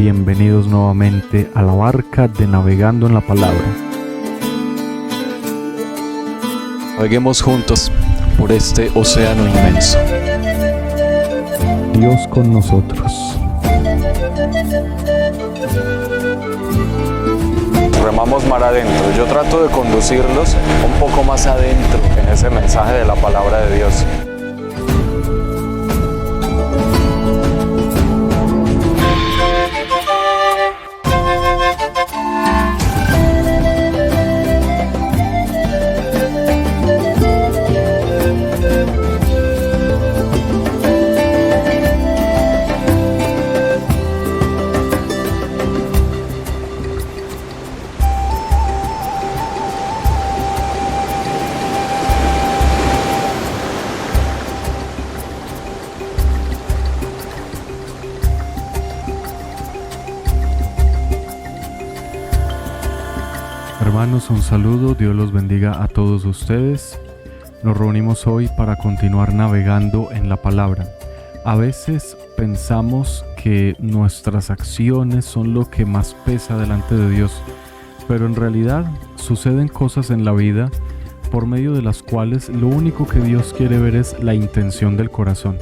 bienvenidos nuevamente a la barca de Navegando en la Palabra. Naveguemos juntos por este océano inmenso. Dios con nosotros. Remamos mar adentro. Yo trato de conducirlos un poco más adentro en ese mensaje de la palabra de Dios. Hermanos, un saludo, Dios los bendiga a todos ustedes. Nos reunimos hoy para continuar navegando en la palabra. A veces pensamos que nuestras acciones son lo que más pesa delante de Dios, pero en realidad suceden cosas en la vida por medio de las cuales lo único que Dios quiere ver es la intención del corazón.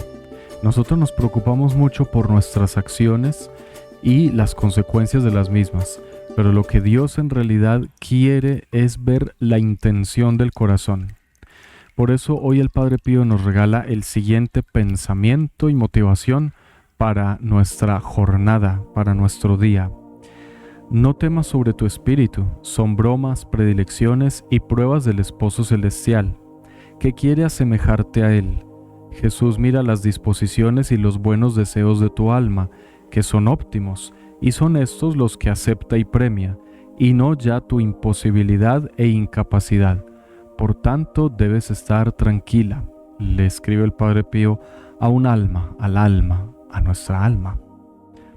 Nosotros nos preocupamos mucho por nuestras acciones y las consecuencias de las mismas. Pero lo que Dios en realidad quiere es ver la intención del corazón. Por eso hoy el Padre Pío nos regala el siguiente pensamiento y motivación para nuestra jornada, para nuestro día. No temas sobre tu espíritu, son bromas, predilecciones y pruebas del esposo celestial, que quiere asemejarte a él. Jesús mira las disposiciones y los buenos deseos de tu alma, que son óptimos, y son estos los que acepta y premia, y no ya tu imposibilidad e incapacidad. Por tanto, debes estar tranquila, le escribe el Padre Pío a un alma, al alma, a nuestra alma.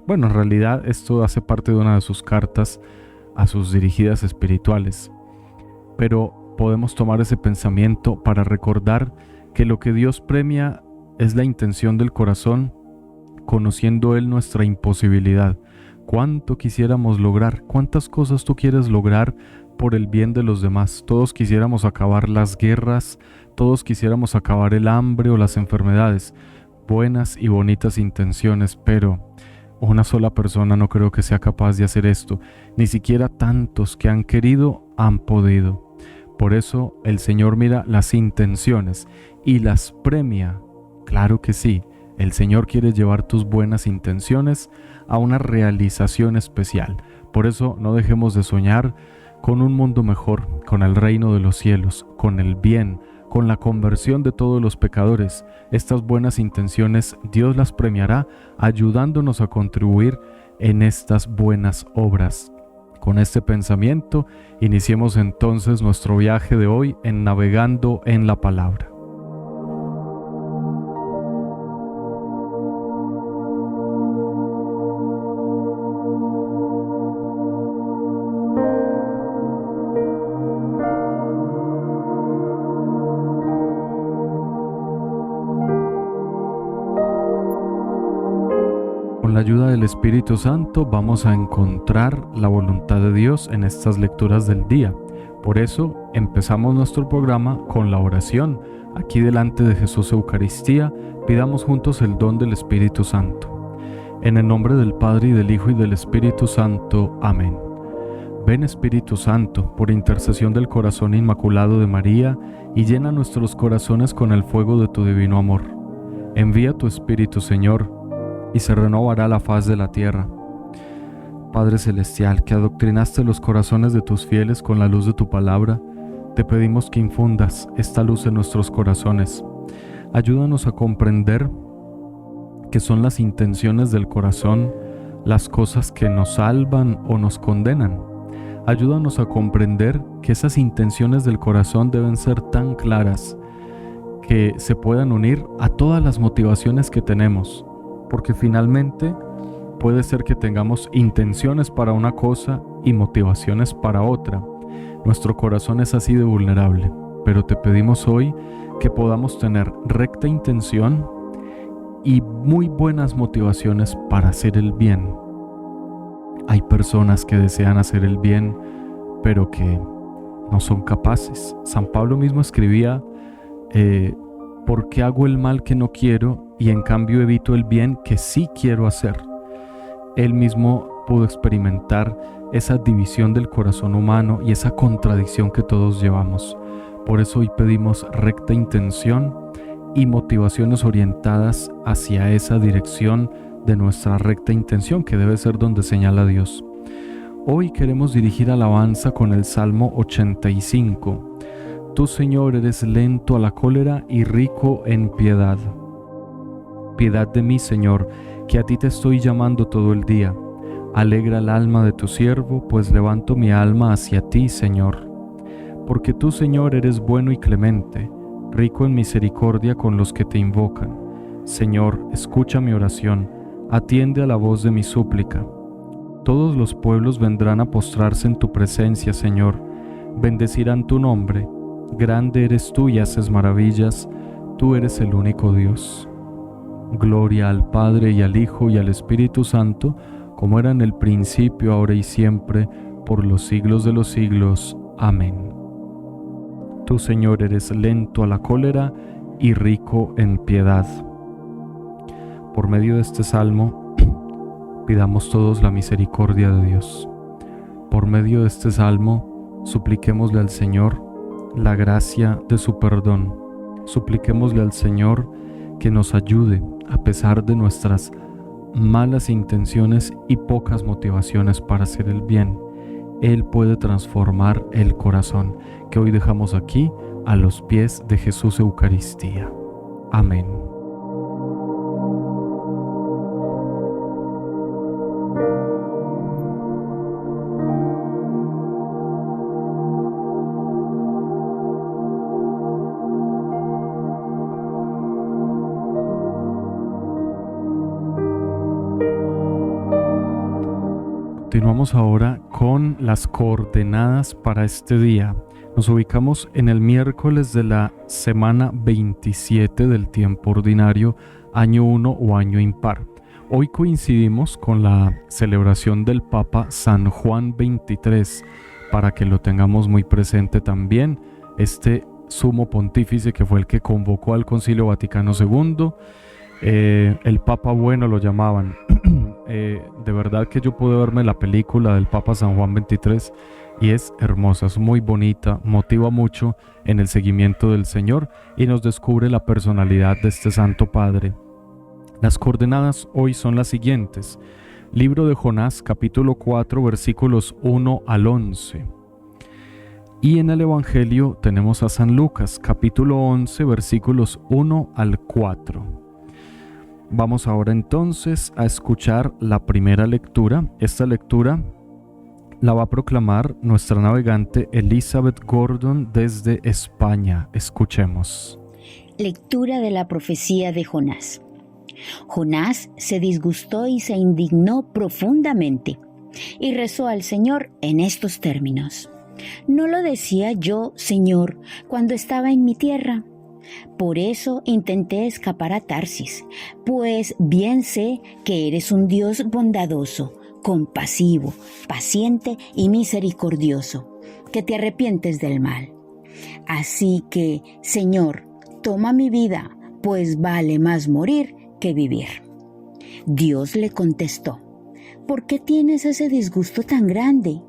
Bueno, en realidad esto hace parte de una de sus cartas a sus dirigidas espirituales, pero podemos tomar ese pensamiento para recordar que lo que Dios premia es la intención del corazón, conociendo Él nuestra imposibilidad. ¿Cuánto quisiéramos lograr? ¿Cuántas cosas tú quieres lograr por el bien de los demás? Todos quisiéramos acabar las guerras, todos quisiéramos acabar el hambre o las enfermedades. Buenas y bonitas intenciones, pero una sola persona no creo que sea capaz de hacer esto. Ni siquiera tantos que han querido han podido. Por eso el Señor mira las intenciones y las premia. Claro que sí. El Señor quiere llevar tus buenas intenciones a una realización especial. Por eso no dejemos de soñar con un mundo mejor, con el reino de los cielos, con el bien, con la conversión de todos los pecadores. Estas buenas intenciones Dios las premiará ayudándonos a contribuir en estas buenas obras. Con este pensamiento, iniciemos entonces nuestro viaje de hoy en Navegando en la Palabra. Con la ayuda del Espíritu Santo vamos a encontrar la voluntad de Dios en estas lecturas del día. Por eso empezamos nuestro programa con la oración. Aquí delante de Jesús Eucaristía, pidamos juntos el don del Espíritu Santo. En el nombre del Padre y del Hijo y del Espíritu Santo. Amén. Ven Espíritu Santo, por intercesión del corazón inmaculado de María, y llena nuestros corazones con el fuego de tu divino amor. Envía tu Espíritu, Señor, y se renovará la faz de la tierra. Padre Celestial, que adoctrinaste los corazones de tus fieles con la luz de tu palabra, te pedimos que infundas esta luz en nuestros corazones. Ayúdanos a comprender que son las intenciones del corazón las cosas que nos salvan o nos condenan. Ayúdanos a comprender que esas intenciones del corazón deben ser tan claras que se puedan unir a todas las motivaciones que tenemos. Porque finalmente puede ser que tengamos intenciones para una cosa y motivaciones para otra. Nuestro corazón es así de vulnerable, pero te pedimos hoy que podamos tener recta intención y muy buenas motivaciones para hacer el bien. Hay personas que desean hacer el bien, pero que no son capaces. San Pablo mismo escribía, ¿por qué hago el mal que no quiero y en cambio evito el bien que sí quiero hacer? Él mismo pudo experimentar esa división del corazón humano y esa contradicción que todos llevamos. Por eso hoy pedimos recta intención y motivaciones orientadas hacia esa dirección de nuestra recta intención, que debe ser donde señala Dios. Hoy queremos dirigir alabanza con el Salmo 85. Tú, Señor, eres lento a la cólera y rico en piedad. Piedad de mí, Señor, que a ti te estoy llamando todo el día. Alegra el alma de tu siervo, pues levanto mi alma hacia ti, Señor. Porque tú, Señor, eres bueno y clemente, rico en misericordia con los que te invocan. Señor, escucha mi oración, atiende a la voz de mi súplica. Todos los pueblos vendrán a postrarse en tu presencia, Señor. Bendecirán tu nombre. Grande eres tú y haces maravillas. Tú eres el único Dios. Gloria al Padre y al Hijo y al Espíritu Santo, como era en el principio, ahora y siempre, por los siglos de los siglos. Amén. Tú, Señor, eres lento a la cólera y rico en piedad. Por medio de este salmo, pidamos todos la misericordia de Dios. Por medio de este salmo, supliquémosle al Señor la gracia de su perdón. Supliquémosle al Señor que nos ayude a pesar de nuestras malas intenciones y pocas motivaciones para hacer el bien. Él puede transformar el corazón, que hoy dejamos aquí a los pies de Jesús Eucaristía. Amén. Continuamos ahora con las coordenadas para este día. Nos ubicamos en el miércoles de la semana 27 del tiempo ordinario, año 1 o año impar. Hoy coincidimos con la celebración del Papa San Juan XXIII, para que lo tengamos muy presente también. Este sumo pontífice que fue el que convocó al Concilio Vaticano II, el Papa Bueno lo llamaban. De verdad que yo pude verme la película del Papa San Juan XXIII y es hermosa, es muy bonita, motiva mucho en el seguimiento del Señor y nos descubre la personalidad de este Santo Padre. Las coordenadas hoy son las siguientes. Libro de Jonás, capítulo 4, versículos 1 al 11. Y en el Evangelio tenemos a San Lucas, capítulo 11, versículos 1 al 4. Vamos ahora entonces a escuchar la primera lectura. Esta lectura la va a proclamar nuestra navegante Elizabeth Gordon desde España. Escuchemos. Lectura de la profecía de Jonás. Jonás se disgustó y se indignó profundamente y rezó al Señor en estos términos: ¿No lo decía yo, Señor, cuando estaba en mi tierra? Por eso intenté escapar a Tarsis, pues bien sé que eres un Dios bondadoso, compasivo, paciente y misericordioso, que te arrepientes del mal. Así que, Señor, toma mi vida, pues vale más morir que vivir. Dios le contestó: ¿por qué tienes ese disgusto tan grande?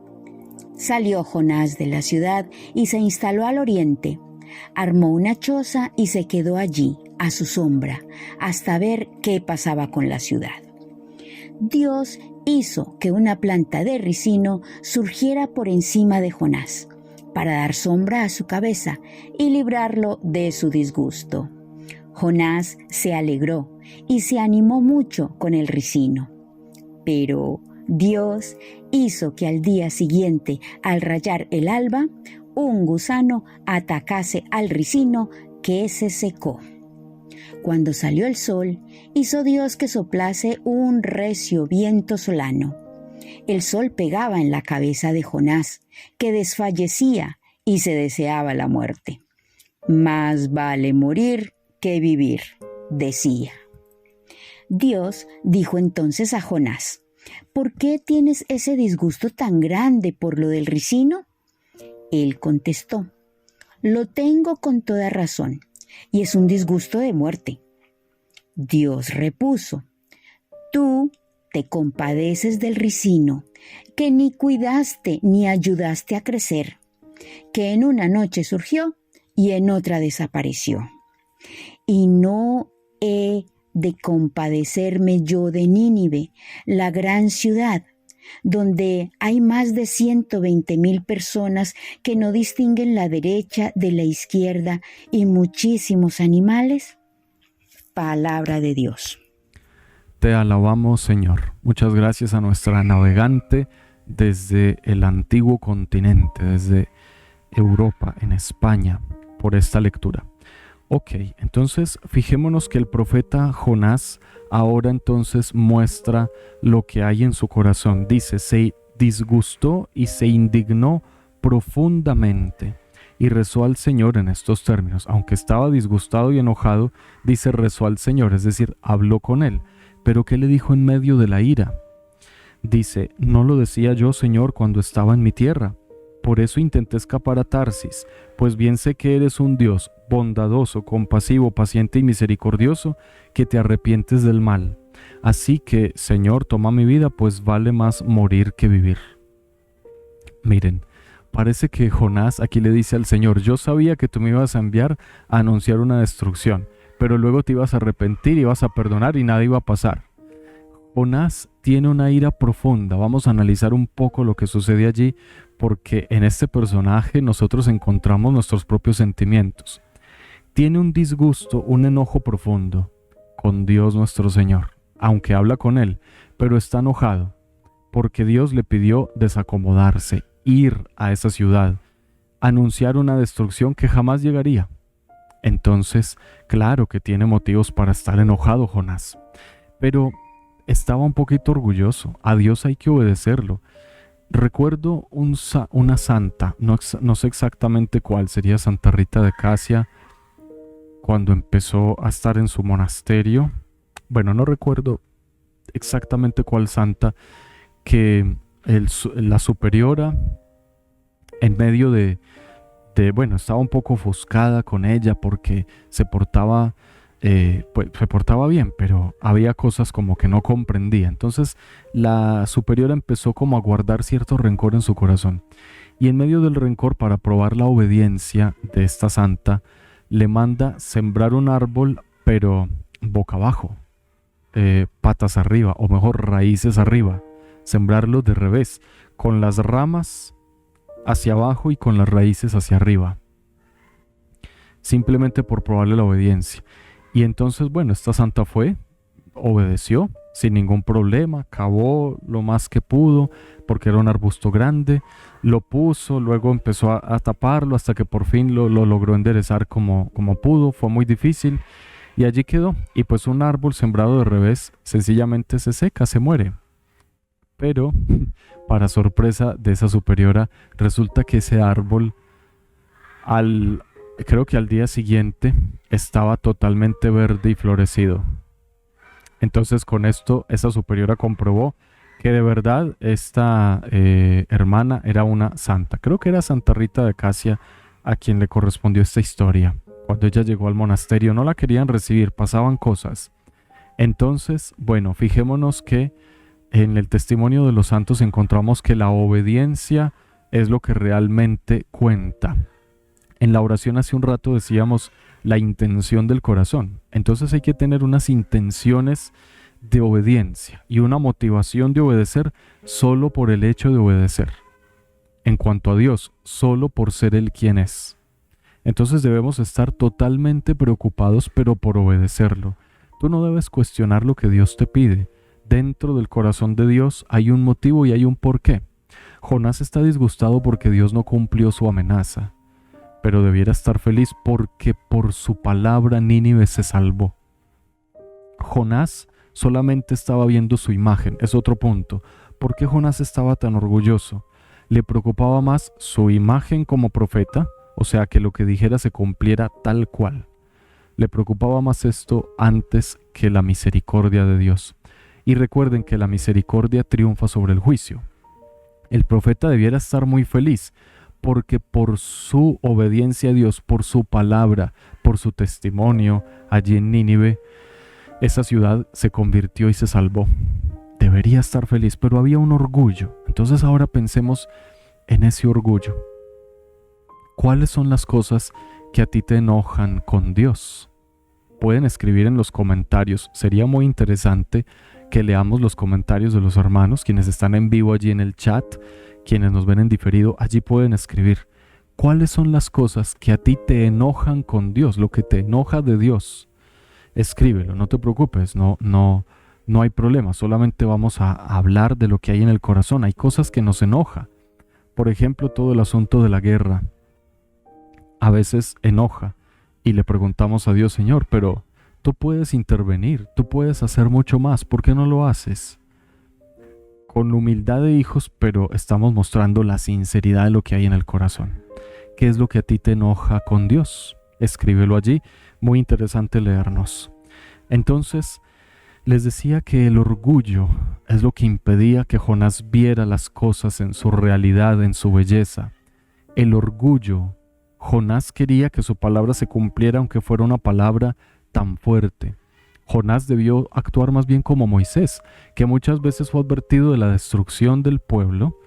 Salió Jonás de la ciudad y se instaló al oriente. Armó una choza y se quedó allí, a su sombra, hasta ver qué pasaba con la ciudad. Dios hizo que una planta de ricino surgiera por encima de Jonás, para dar sombra a su cabeza y librarlo de su disgusto. Jonás se alegró y se animó mucho con el ricino. Pero Dios hizo que al día siguiente, al rayar el alba, un gusano atacase al ricino, que se secó. Cuando salió el sol, hizo Dios que soplase un recio viento solano. El sol pegaba en la cabeza de Jonás, que desfallecía y se deseaba la muerte. Más vale morir que vivir, decía. Dios dijo entonces a Jonás: ¿por qué tienes ese disgusto tan grande por lo del ricino? Él contestó, lo tengo con toda razón, y es un disgusto de muerte. Dios repuso, tú te compadeces del ricino, que ni cuidaste ni ayudaste a crecer, que en una noche surgió y en otra desapareció. Y no he de compadecerme yo de Nínive, la gran ciudad, donde hay más de 120,000 personas que no distinguen la derecha de la izquierda y muchísimos animales. Palabra de Dios. Te alabamos, Señor. Muchas gracias a nuestra navegante desde el antiguo continente, desde Europa, en España, por esta lectura. Ok, entonces fijémonos que el profeta Jonás ahora entonces muestra lo que hay en su corazón. Dice, se disgustó y se indignó profundamente y rezó al Señor en estos términos. Aunque estaba disgustado y enojado, dice rezó al Señor, es decir, habló con él. Pero ¿qué le dijo en medio de la ira? Dice, ¿no lo decía yo, Señor, cuando estaba en mi tierra? Por eso intenté escapar a Tarsis, pues bien sé que eres un Dios bondadoso, compasivo, paciente y misericordioso, que te arrepientes del mal. Así que, Señor, toma mi vida, pues vale más morir que vivir. Miren, parece que Jonás aquí le dice al Señor, yo sabía que tú me ibas a enviar a anunciar una destrucción, pero luego te ibas a arrepentir, ibas a perdonar y nada iba a pasar. Jonás tiene una ira profunda. Vamos a analizar un poco lo que sucede allí, porque en este personaje nosotros encontramos nuestros propios sentimientos. Tiene un disgusto, un enojo profundo con Dios nuestro Señor, aunque habla con Él, pero está enojado, porque Dios le pidió desacomodarse, ir a esa ciudad, anunciar una destrucción que jamás llegaría. Entonces, claro que tiene motivos para estar enojado Jonás, pero estaba un poquito orgulloso. A Dios hay que obedecerlo. Recuerdo una santa, no sé exactamente cuál, sería Santa Rita de Casia, cuando empezó a estar en su monasterio. Bueno, no recuerdo exactamente cuál santa, que la superiora, en medio bueno, estaba un poco ofuscada con ella porque se portaba bien, pero había cosas como que no comprendía. Entonces la superiora empezó como a guardar cierto rencor en su corazón. Y en medio del rencor, para probar la obediencia de esta santa, le manda sembrar un árbol, pero boca abajo, patas arriba, o mejor, raíces arriba. Sembrarlo de revés, con las ramas hacia abajo y con las raíces hacia arriba. Simplemente por probarle la obediencia. Y entonces, bueno, esta santa obedeció sin ningún problema, cavó lo más que pudo, porque era un arbusto grande, lo puso, luego empezó a taparlo hasta que por fin lo logró enderezar como pudo. Fue muy difícil y allí quedó. Y pues un árbol sembrado de revés sencillamente se seca, se muere. Pero, para sorpresa de esa superiora, resulta que ese árbol, creo que al día siguiente, estaba totalmente verde y florecido. Entonces con esto esa superiora comprobó que de verdad esta hermana era una santa. Creo que era Santa Rita de Casia a quien le correspondió esta historia. Cuando ella llegó al monasterio no la querían recibir, pasaban cosas. Entonces, bueno, fijémonos que en el testimonio de los santos encontramos que la obediencia es lo que realmente cuenta. En la oración hace un rato decíamos la intención del corazón. Entonces hay que tener unas intenciones de obediencia y una motivación de obedecer solo por el hecho de obedecer. En cuanto a Dios, solo por ser Él quien es. Entonces debemos estar totalmente preocupados, pero por obedecerlo. Tú no debes cuestionar lo que Dios te pide. Dentro del corazón de Dios hay un motivo y hay un porqué. Jonás está disgustado porque Dios no cumplió su amenaza, pero debiera estar feliz porque por su palabra Nínive se salvó. Jonás solamente estaba viendo su imagen, es otro punto. ¿Por qué Jonás estaba tan orgulloso? Le preocupaba más su imagen como profeta, o sea, que lo que dijera se cumpliera tal cual. Le preocupaba más esto antes que la misericordia de Dios. Y recuerden que la misericordia triunfa sobre el juicio. El profeta debiera estar muy feliz porque por su obediencia a Dios, por su palabra, por su testimonio allí en Nínive, esa ciudad se convirtió y se salvó. Debería estar feliz, pero había un orgullo. Entonces ahora pensemos en ese orgullo. ¿Cuáles son las cosas que a ti te enojan con Dios? Pueden escribir en los comentarios. Sería muy interesante que leamos los comentarios de los hermanos, quienes están en vivo allí en el chat, quienes nos ven en diferido, allí pueden escribir. ¿Cuáles son las cosas que a ti te enojan con Dios? Lo que te enoja de Dios. Escríbelo, no te preocupes, no hay problema, solamente vamos a hablar de lo que hay en el corazón. Hay cosas que nos enoja. Por ejemplo, todo el asunto de la guerra. A veces enoja y le preguntamos a Dios, Señor, pero tú puedes intervenir, tú puedes hacer mucho más, ¿por qué no lo haces? Con humildad de hijos, pero estamos mostrando la sinceridad de lo que hay en el corazón. ¿Qué es lo que a ti te enoja con Dios? Escríbelo allí, muy interesante leernos. Entonces, les decía que el orgullo es lo que impedía que Jonás viera las cosas en su realidad, en su belleza. El orgullo. Jonás quería que su palabra se cumpliera aunque fuera una palabra tan fuerte. Jonás debió actuar más bien como Moisés, que muchas veces fue advertido de la destrucción del pueblo,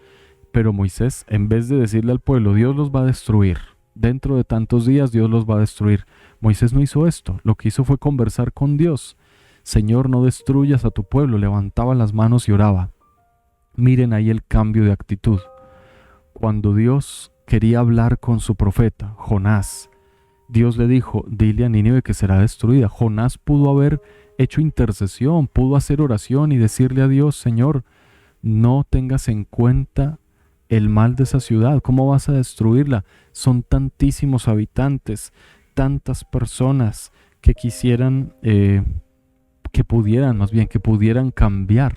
pero Moisés, en vez de decirle al pueblo, Dios los va a destruir, dentro de tantos días Dios los va a destruir, Moisés no hizo esto, lo que hizo fue conversar con Dios. Señor, no destruyas a tu pueblo, levantaba las manos y oraba. Miren ahí el cambio de actitud. Cuando Dios quería hablar con su profeta, Jonás, Dios le dijo, dile a Nínive que será destruida. Jonás pudo haber hecho intercesión, pudo hacer oración y decirle a Dios, Señor, no tengas en cuenta el mal de esa ciudad, ¿cómo vas a destruirla? Son tantísimos habitantes, tantas personas que quisieran, que pudieran cambiar.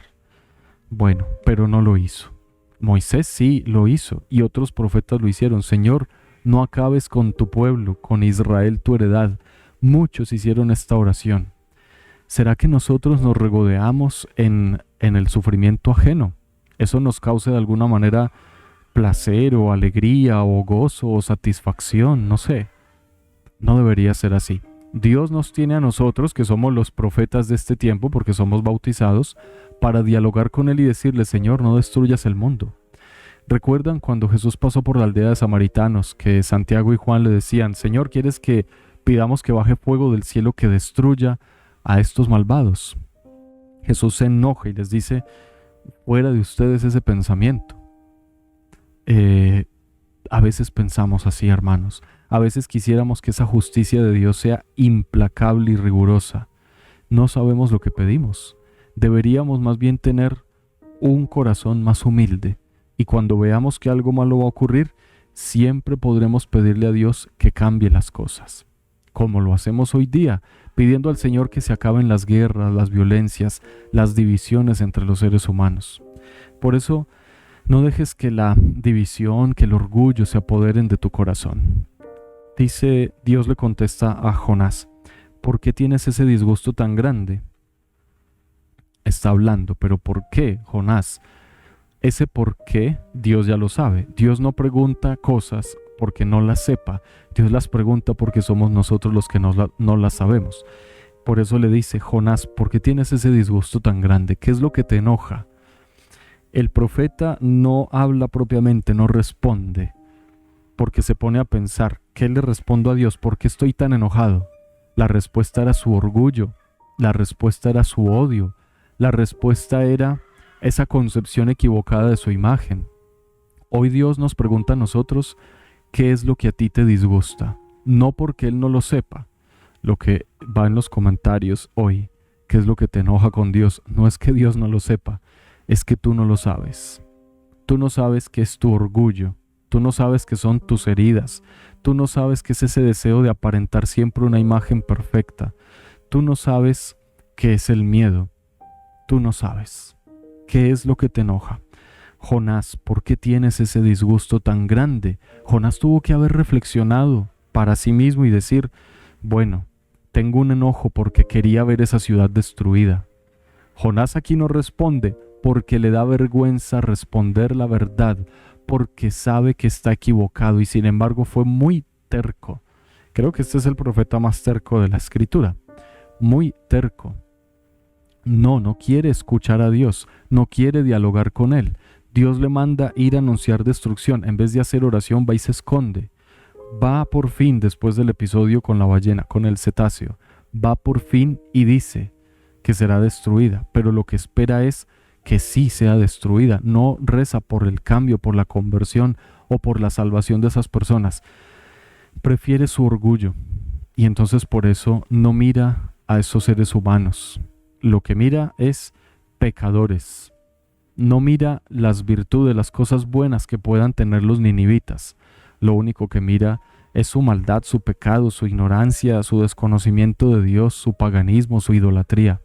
Bueno, pero no lo hizo. Moisés sí lo hizo y otros profetas lo hicieron. Señor, no acabes con tu pueblo, con Israel tu heredad. Muchos hicieron esta oración. ¿Será que nosotros nos regodeamos en el sufrimiento ajeno? ¿Eso nos causa de alguna manera placer o alegría o gozo o satisfacción? No sé. No debería ser así. Dios nos tiene a nosotros, que somos los profetas de este tiempo, porque somos bautizados, para dialogar con Él y decirle, Señor, no destruyas el mundo. ¿Recuerdan cuando Jesús pasó por la aldea de samaritanos, que Santiago y Juan le decían, Señor, ¿quieres que pidamos que baje fuego del cielo que destruya a estos malvados? Jesús se enoja y les dice, fuera de ustedes ese pensamiento. A veces pensamos así, hermanos. A veces quisiéramos que esa justicia de Dios sea implacable y rigurosa. No sabemos lo que pedimos. Deberíamos más bien tener un corazón más humilde. Y cuando veamos que algo malo va a ocurrir, siempre podremos pedirle a Dios que cambie las cosas. Como lo hacemos hoy día, pidiendo al Señor que se acaben las guerras, las violencias, las divisiones entre los seres humanos. Por eso, no dejes que la división, que el orgullo se apoderen de tu corazón. Dice, Dios le contesta a Jonás, ¿por qué tienes ese disgusto tan grande? Está hablando, pero ¿por qué, Jonás? Ese por qué Dios ya lo sabe. Dios no pregunta cosas porque no las sepa. Dios las pregunta porque somos nosotros los que no las sabemos. Por eso le dice, Jonás, ¿por qué tienes ese disgusto tan grande? ¿Qué es lo que te enoja? El profeta no habla propiamente, no responde, porque se pone a pensar, ¿qué le respondo a Dios? ¿Por qué estoy tan enojado? La respuesta era su orgullo, la respuesta era su odio, la respuesta era esa concepción equivocada de su imagen. Hoy Dios nos pregunta a nosotros, ¿qué es lo que a ti te disgusta? No porque Él no lo sepa. Lo que va en los comentarios hoy, ¿qué es lo que te enoja con Dios? No es que Dios no lo sepa, es que tú no lo sabes. Tú no sabes que es tu orgullo, tú no sabes que son tus heridas, tú no sabes que es ese deseo de aparentar siempre una imagen perfecta, tú no sabes qué es el miedo, tú no sabes. ¿Qué es lo que te enoja? Jonás, ¿por qué tienes ese disgusto tan grande? Jonás tuvo que haber reflexionado para sí mismo y decir, bueno, tengo un enojo porque quería ver esa ciudad destruida. Jonás aquí no responde porque le da vergüenza responder la verdad, porque sabe que está equivocado y sin embargo fue muy terco. Creo que este es el profeta más terco de la Escritura. Muy terco. No quiere escuchar a Dios, no quiere dialogar con Él. Dios le manda ir a anunciar destrucción. En vez de hacer oración, va y se esconde. Va por fin, después del episodio con la ballena, con el cetáceo, va por fin y dice que será destruida, pero lo que espera es que sí sea destruida. No reza por el cambio, por la conversión o por la salvación de esas personas. Prefiere su orgullo y entonces por eso no mira a esos seres humanos. Lo que mira es pecadores. No mira las virtudes, las cosas buenas que puedan tener los ninivitas. Lo único que mira es su maldad, su pecado, su ignorancia, su desconocimiento de Dios, su paganismo, su idolatría.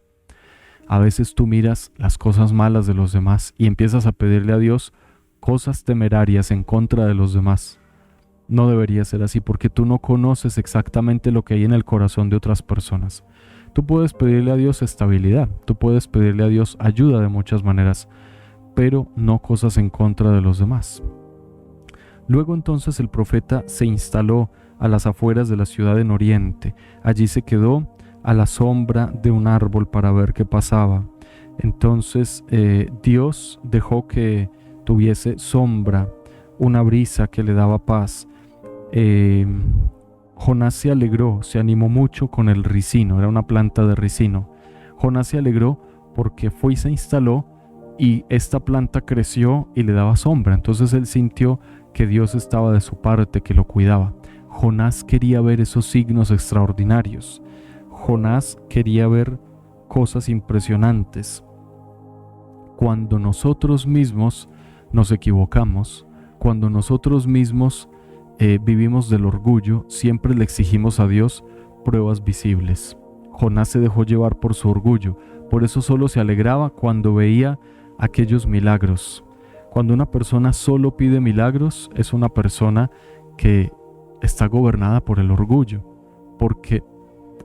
A veces tú miras las cosas malas de los demás y empiezas a pedirle a Dios cosas temerarias en contra de los demás. No debería ser así porque tú no conoces exactamente lo que hay en el corazón de otras personas. Tú puedes pedirle a Dios estabilidad, tú puedes pedirle a Dios ayuda de muchas maneras, pero no cosas en contra de los demás. Luego entonces el profeta se instaló a las afueras de la ciudad en Oriente. Allí se quedó a la sombra de un árbol para ver qué pasaba. Entonces Dios dejó que tuviese sombra, una brisa que le daba paz. Jonás se alegró, se animó mucho con el ricino, era una planta de ricino. Jonás se alegró porque fue y se instaló y esta planta creció y le daba sombra. Entonces él sintió que Dios estaba de su parte, que lo cuidaba. Jonás quería ver esos signos extraordinarios. Jonás quería ver cosas impresionantes. Cuando nosotros mismos nos equivocamos, cuando nosotros mismos vivimos del orgullo, siempre le exigimos a Dios pruebas visibles. Jonás se dejó llevar por su orgullo, por eso solo se alegraba cuando veía aquellos milagros. Cuando una persona solo pide milagros, es una persona que está gobernada por el orgullo, porque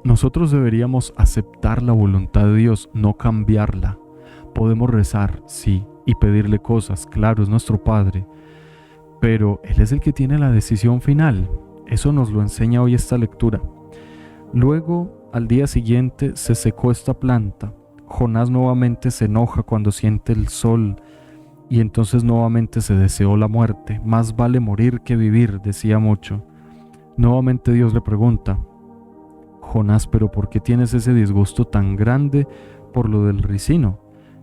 nosotros deberíamos aceptar la voluntad de Dios, no cambiarla. Podemos rezar, sí, y pedirle cosas, claro, es nuestro Padre, pero Él es el que tiene la decisión final. Eso nos lo enseña hoy esta lectura. Luego, al día siguiente, se secó esta planta. Jonás nuevamente se enoja cuando siente el sol y entonces nuevamente se deseó la muerte. Más vale morir que vivir, decía mucho. Nuevamente Dios le pregunta: Jonás, ¿pero por qué tienes ese disgusto tan grande por lo del ricino?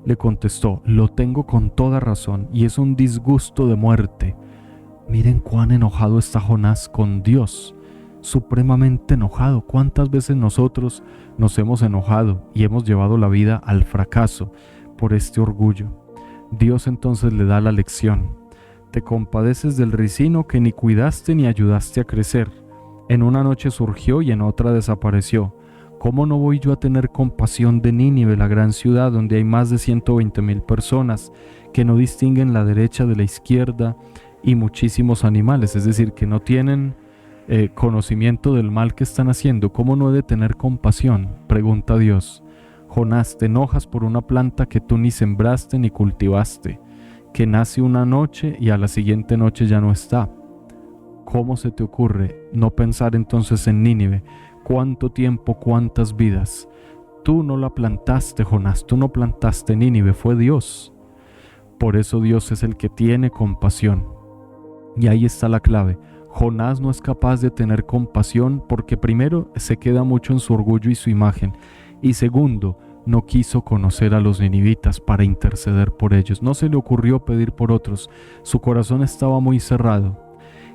Le contestó: lo tengo con toda razón y es un disgusto de muerte. Miren cuán enojado está Jonás con Dios, supremamente enojado. ¿Cuántas veces nosotros nos hemos enojado y hemos llevado la vida al fracaso por este orgullo? Dios entonces le da la lección: te compadeces del ricino que ni cuidaste ni ayudaste a crecer. En una noche surgió y en otra desapareció. ¿Cómo no voy yo a tener compasión de Nínive, la gran ciudad donde hay más de 120,000 personas que no distinguen la derecha de la izquierda y muchísimos animales, es decir, que no tienen conocimiento del mal que están haciendo? ¿Cómo no he de tener compasión?, pregunta Dios. Jonás, te enojas por una planta que tú ni sembraste ni cultivaste, que nace una noche y a la siguiente noche ya no está. ¿Cómo se te ocurre no pensar entonces en Nínive? ¿Cuánto tiempo, cuántas vidas? Tú no la plantaste, Jonás, tú no plantaste Nínive, fue Dios. Por eso Dios es el que tiene compasión. Y ahí está la clave. Jonás no es capaz de tener compasión porque primero se queda mucho en su orgullo y su imagen, y segundo, no quiso conocer a los ninivitas para interceder por ellos. No se le ocurrió pedir por otros. Su corazón estaba muy cerrado.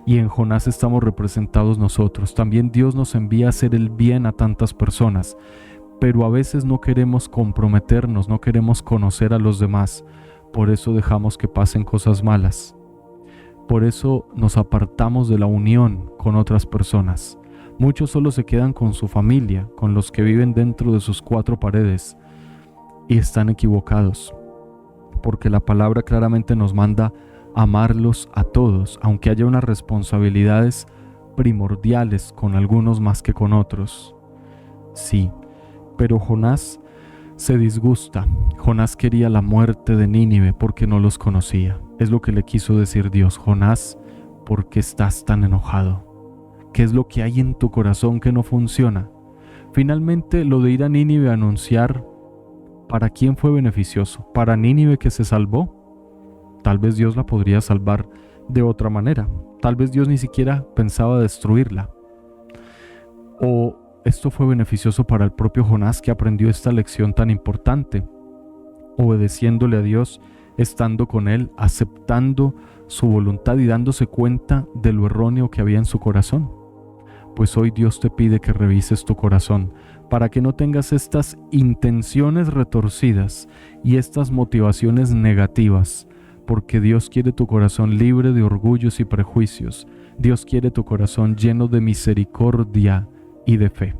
Y en Jonás estamos representados nosotros. También Dios nos envía a hacer el bien a tantas personas, pero a veces no queremos comprometernos, no queremos conocer a los demás. Por eso dejamos que pasen cosas malas. Por eso nos apartamos de la unión con otras personas. Muchos solo se quedan con su familia, con los que viven dentro de sus cuatro paredes, y están equivocados, porque la palabra claramente nos manda amarlos a todos, aunque haya unas responsabilidades primordiales con algunos más que con otros. Sí, pero Jonás se disgusta. Jonás quería la muerte de Nínive porque no los conocía. Es lo que le quiso decir Dios. Jonás, ¿por qué estás tan enojado? ¿Qué es lo que hay en tu corazón que no funciona? Finalmente, lo de ir a Nínive a anunciar, ¿para quién fue beneficioso? ¿Para Nínive, que se salvó? Tal vez Dios la podría salvar de otra manera. Tal vez Dios ni siquiera pensaba destruirla. O esto fue beneficioso para el propio Jonás, que aprendió esta lección tan importante, obedeciéndole a Dios, estando con Él, aceptando su voluntad y dándose cuenta de lo erróneo que había en su corazón. Pues hoy Dios te pide que revises tu corazón para que no tengas estas intenciones retorcidas y estas motivaciones negativas, porque Dios quiere tu corazón libre de orgullos y prejuicios. Dios quiere tu corazón lleno de misericordia y de fe.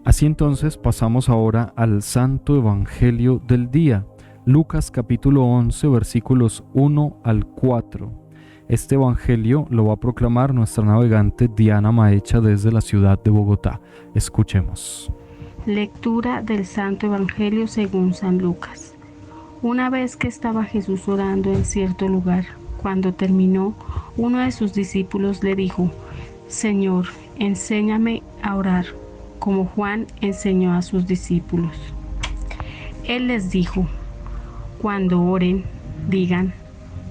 Así entonces pasamos ahora al Santo Evangelio del día, Lucas capítulo 11 versículos 1 al 4. Este Evangelio lo va a proclamar nuestra navegante Diana Maecha desde la ciudad de Bogotá. Escuchemos. Lectura del Santo Evangelio según San Lucas. Una vez que estaba Jesús orando en cierto lugar, cuando terminó, uno de sus discípulos le dijo: Señor, enséñame a orar, como Juan enseñó a sus discípulos. Él les dijo: cuando oren, digan: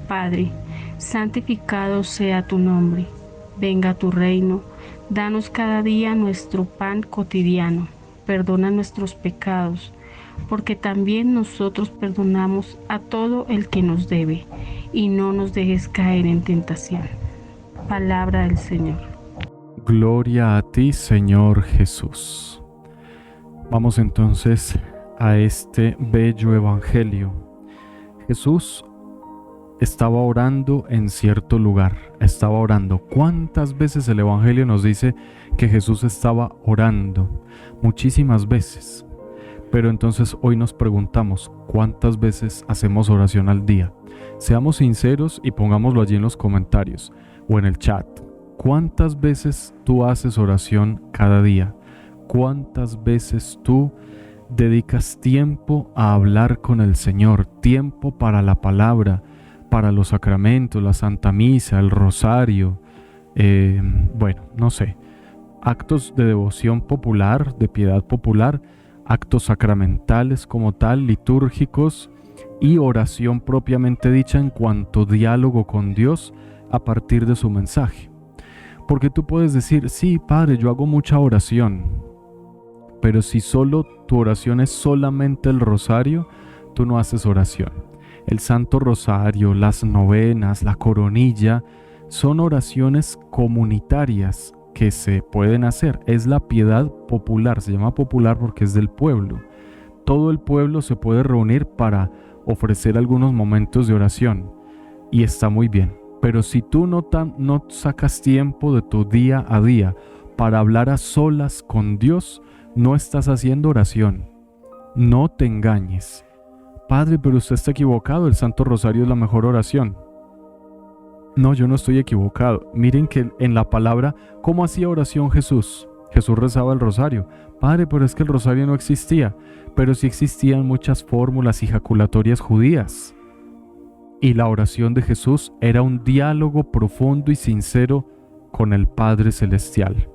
Padre, santificado sea tu nombre, venga tu reino, danos cada día nuestro pan cotidiano, perdona nuestros pecados, porque también nosotros perdonamos a todo el que nos debe, y no nos dejes caer en tentación. Palabra del Señor. Gloria a ti, Señor Jesús. Vamos entonces a este bello Evangelio. Jesús estaba orando en cierto lugar, estaba orando. ¿Cuántas veces el Evangelio nos dice que Jesús estaba orando? Muchísimas veces. Pero entonces hoy nos preguntamos, ¿cuántas veces hacemos oración al día? Seamos sinceros y pongámoslo allí en los comentarios o en el chat. ¿Cuántas veces tú haces oración cada día? ¿Cuántas veces tú dedicas tiempo a hablar con el Señor? Tiempo para la palabra, para los sacramentos, la Santa Misa, el rosario, no sé, actos de devoción popular, de piedad popular, actos sacramentales como tal, litúrgicos, y oración propiamente dicha en cuanto diálogo con Dios a partir de su mensaje. Porque tú puedes decir: sí, Padre, yo hago mucha oración, pero si solo tu oración es solamente el rosario, tú no haces oración. El Santo Rosario, las novenas, la coronilla, son oraciones comunitarias que se pueden hacer. Es la piedad popular, se llama popular porque es del pueblo. Todo el pueblo se puede reunir para ofrecer algunos momentos de oración y está muy bien. Pero si tú no sacas tiempo de tu día a día para hablar a solas con Dios, no estás haciendo oración. No te engañes. Padre, pero usted está equivocado, el Santo Rosario es la mejor oración. No, yo no estoy equivocado. Miren que en la palabra, ¿cómo hacía oración Jesús? Jesús rezaba el rosario. Padre, pero es que el rosario no existía. Pero sí existían muchas fórmulas y jaculatorias judías. Y la oración de Jesús era un diálogo profundo y sincero con el Padre Celestial,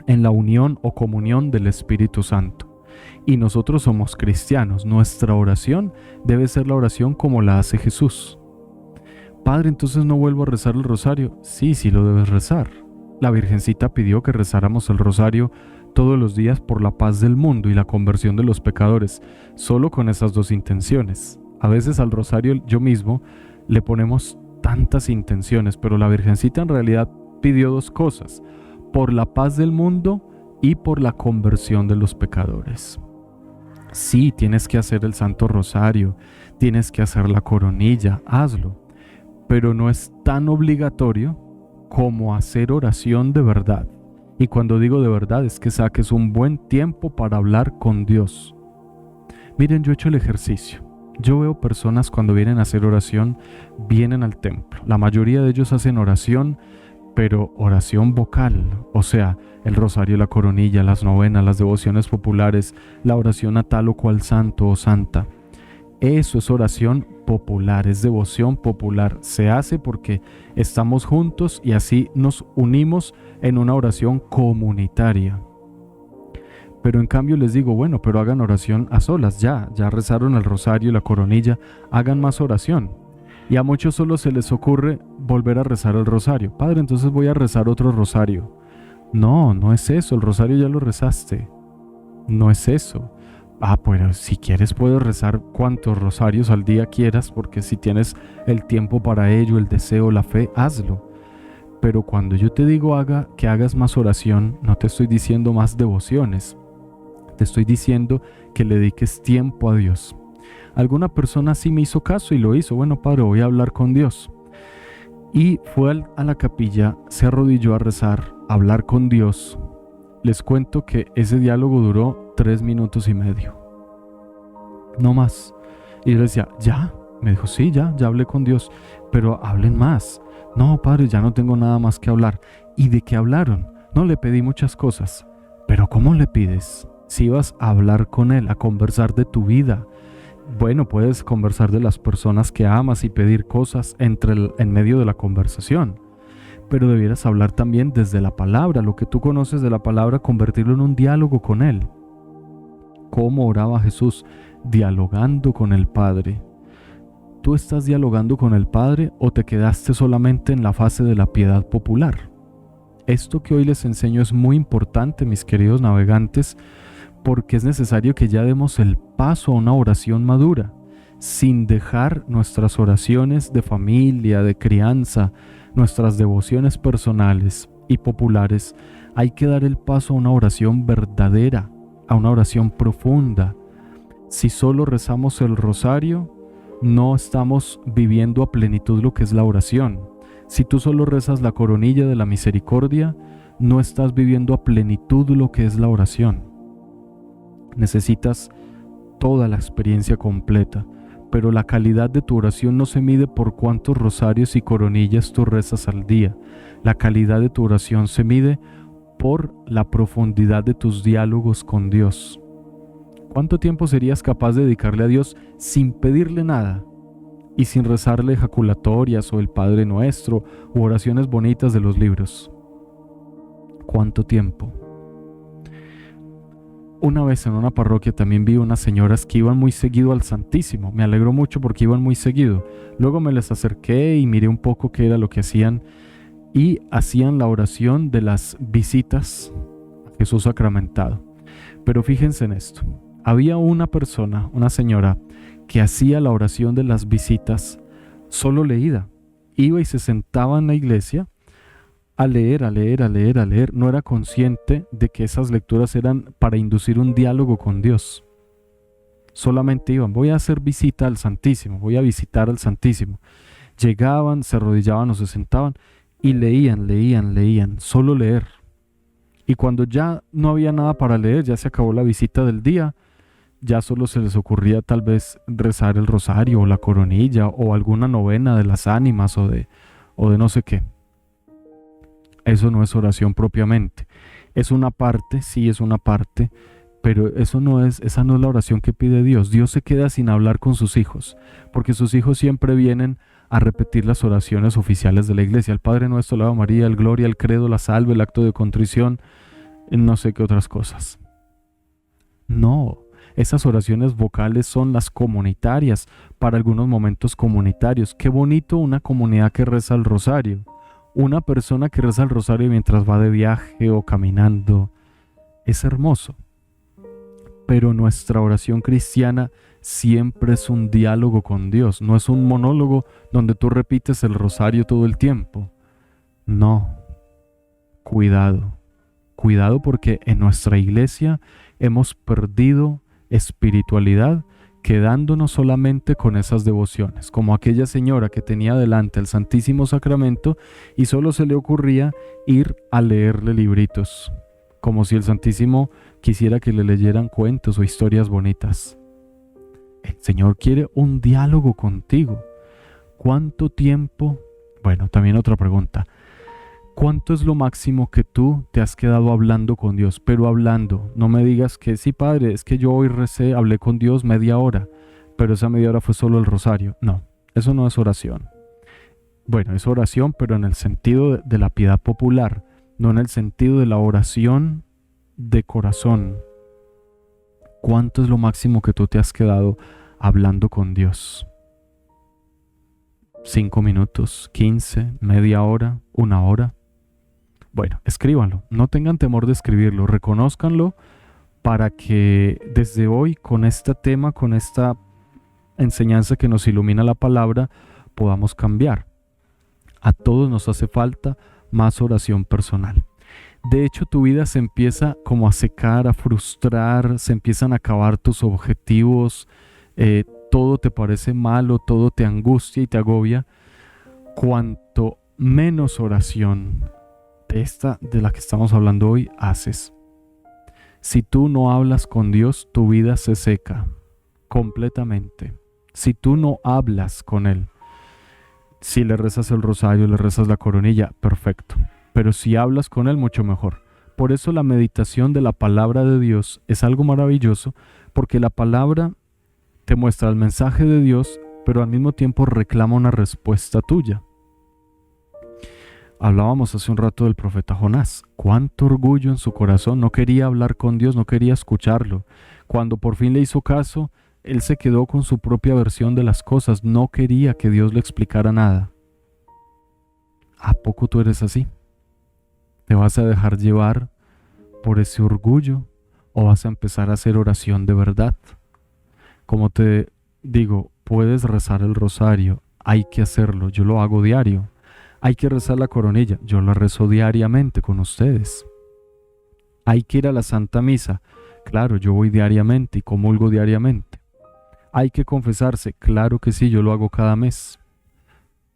en la unión o comunión del Espíritu Santo. Y nosotros somos cristianos, nuestra oración debe ser la oración como la hace Jesús. Padre, entonces no vuelvo a rezar el rosario. Sí, sí lo debes rezar. La Virgencita pidió que rezáramos el rosario todos los días por la paz del mundo y la conversión de los pecadores, solo con esas dos intenciones. A veces al rosario yo mismo le ponemos tantas intenciones, pero la Virgencita en realidad pidió dos cosas: por la paz del mundo y por la conversión de los pecadores. Sí, tienes que hacer el Santo Rosario, tienes que hacer la coronilla, hazlo, pero no es tan obligatorio como hacer oración de verdad. Y cuando digo de verdad es que saques un buen tiempo para hablar con Dios. Miren, yo he hecho el ejercicio. Yo veo personas cuando vienen a hacer oración, vienen al templo. La mayoría de ellos hacen oración pero oración vocal, o sea, el rosario, la coronilla, las novenas, las devociones populares, la oración a tal o cual santo o santa. Eso es oración popular, es devoción popular. Se hace porque estamos juntos y así nos unimos en una oración comunitaria. Pero en cambio les digo, bueno, pero hagan oración a solas, ya rezaron el rosario y la coronilla, hagan más oración. Y a muchos solo se les ocurre volver a rezar el rosario. Padre, entonces voy a rezar otro rosario. No, no es eso, el rosario ya lo rezaste. No es eso. Pues si quieres puedes rezar cuantos rosarios al día quieras, porque si tienes el tiempo para ello, el deseo, la fe, hazlo. Pero cuando yo te digo que hagas más oración, no te estoy diciendo más devociones. Te estoy diciendo que le dediques tiempo a Dios. Alguna persona sí me hizo caso y lo hizo. Bueno, padre, voy a hablar con Dios. Y fue a la capilla, se arrodilló a rezar, a hablar con Dios. Les cuento que ese diálogo duró 3 minutos y medio. No más. Y yo le decía, ¿ya? Me dijo, sí, ya hablé con Dios. Pero hablen más. No, padre, ya no tengo nada más que hablar. ¿Y de qué hablaron? No, le pedí muchas cosas. Pero ¿cómo le pides? Si ibas a hablar con Él, a conversar de tu vida. Bueno, puedes conversar de las personas que amas y pedir cosas en medio de la conversación. Pero debieras hablar también desde la palabra, lo que tú conoces de la palabra, convertirlo en un diálogo con Él. ¿Cómo oraba Jesús? Dialogando con el Padre. ¿Tú estás dialogando con el Padre o te quedaste solamente en la fase de la piedad popular? Esto que hoy les enseño es muy importante, mis queridos navegantes, porque es necesario que ya demos el paso a una oración madura, sin dejar nuestras oraciones de familia, de crianza, nuestras devociones personales y populares. Hay que dar el paso a una oración verdadera, a una oración profunda. Si solo rezamos el rosario, no estamos viviendo a plenitud lo que es la oración. Si tú solo rezas la coronilla de la misericordia, no estás viviendo a plenitud lo que es la oración. Necesitas toda la experiencia completa, pero la calidad de tu oración no se mide por cuántos rosarios y coronillas tú rezas al día. La calidad de tu oración se mide por la profundidad de tus diálogos con Dios. ¿Cuánto tiempo serías capaz de dedicarle a Dios sin pedirle nada y sin rezarle ejaculatorias o el Padre Nuestro u oraciones bonitas de los libros? ¿Cuánto tiempo? Una vez en una parroquia también vi unas señoras que iban muy seguido al Santísimo. Me alegró mucho porque iban muy seguido. Luego me les acerqué y miré un poco qué era lo que hacían. Y hacían la oración de las visitas a Jesús sacramentado. Pero fíjense en esto. Había una persona, una señora, que hacía la oración de las visitas solo leída. Iba y se sentaba en la iglesia a leer. No era consciente de que esas lecturas eran para inducir un diálogo con Dios. Solamente iban, voy a hacer visita al Santísimo, voy a visitar al Santísimo. Llegaban, se arrodillaban o se sentaban y leían, solo leer. Y cuando ya no había nada para leer, ya se acabó la visita del día, ya solo se les ocurría tal vez rezar el rosario o la coronilla o alguna novena de las ánimas o de no sé qué. Eso no es oración propiamente. Es una parte, sí es una parte, pero esa no es la oración que pide Dios. Dios se queda sin hablar con sus hijos, porque sus hijos siempre vienen a repetir las oraciones oficiales de la iglesia. El Padre Nuestro, la Ave María, el Gloria, el Credo, la Salve, el acto de contrición, no sé qué otras cosas. No, esas oraciones vocales son las comunitarias, para algunos momentos comunitarios. Qué bonito una comunidad que reza el rosario. Una persona que reza el rosario mientras va de viaje o caminando. Es hermoso. Pero nuestra oración cristiana siempre es un diálogo con Dios. No es un monólogo donde tú repites el rosario todo el tiempo. No. Cuidado. Cuidado porque en nuestra iglesia hemos perdido espiritualidad quedándonos solamente con esas devociones, como aquella señora que tenía delante el Santísimo Sacramento y solo se le ocurría ir a leerle libritos, como si el Santísimo quisiera que le leyeran cuentos o historias bonitas. El Señor quiere un diálogo contigo. ¿Cuánto tiempo? Bueno, también otra pregunta. ¿Cuánto es lo máximo que tú te has quedado hablando con Dios? Pero hablando, no me digas que sí, padre, es que yo hoy recé, hablé con Dios media hora, pero esa media hora fue solo el rosario. No, eso no es oración. Bueno, es oración, pero en el sentido de la piedad popular, no en el sentido de la oración de corazón. ¿Cuánto es lo máximo que tú te has quedado hablando con Dios? 5 minutos, 15, media hora, 1 hora. Bueno, escríbanlo, no tengan temor de escribirlo, reconózcanlo para que desde hoy con este tema, con esta enseñanza que nos ilumina la palabra, podamos cambiar. A todos nos hace falta más oración personal. De hecho, tu vida se empieza como a secar, a frustrar, se empiezan a acabar tus objetivos, todo te parece malo, todo te angustia y te agobia. Cuanto menos oración de la que estamos hablando hoy haces. Si tú no hablas con Dios, tu vida se seca completamente. Si tú no hablas con Él, si le rezas el rosario, le rezas la coronilla, perfecto. Pero si hablas con Él, mucho mejor. Por eso la meditación de la palabra de Dios es algo maravilloso, porque la palabra te muestra el mensaje de Dios, pero al mismo tiempo reclama una respuesta tuya. Hablábamos hace un rato del profeta Jonás. Cuánto orgullo en su corazón, no quería hablar con Dios, no quería escucharlo. Cuando por fin le hizo caso, él se quedó con su propia versión de las cosas, no quería que Dios le explicara nada. ¿A poco tú eres así? ¿Te vas a dejar llevar por ese orgullo o vas a empezar a hacer oración de verdad? Como te digo, puedes rezar el rosario, hay que hacerlo, yo lo hago diario. Hay que rezar la coronilla, yo la rezo diariamente con ustedes. Hay que ir a la Santa Misa, claro, yo voy diariamente y comulgo diariamente. Hay que confesarse, claro que sí, yo lo hago cada mes.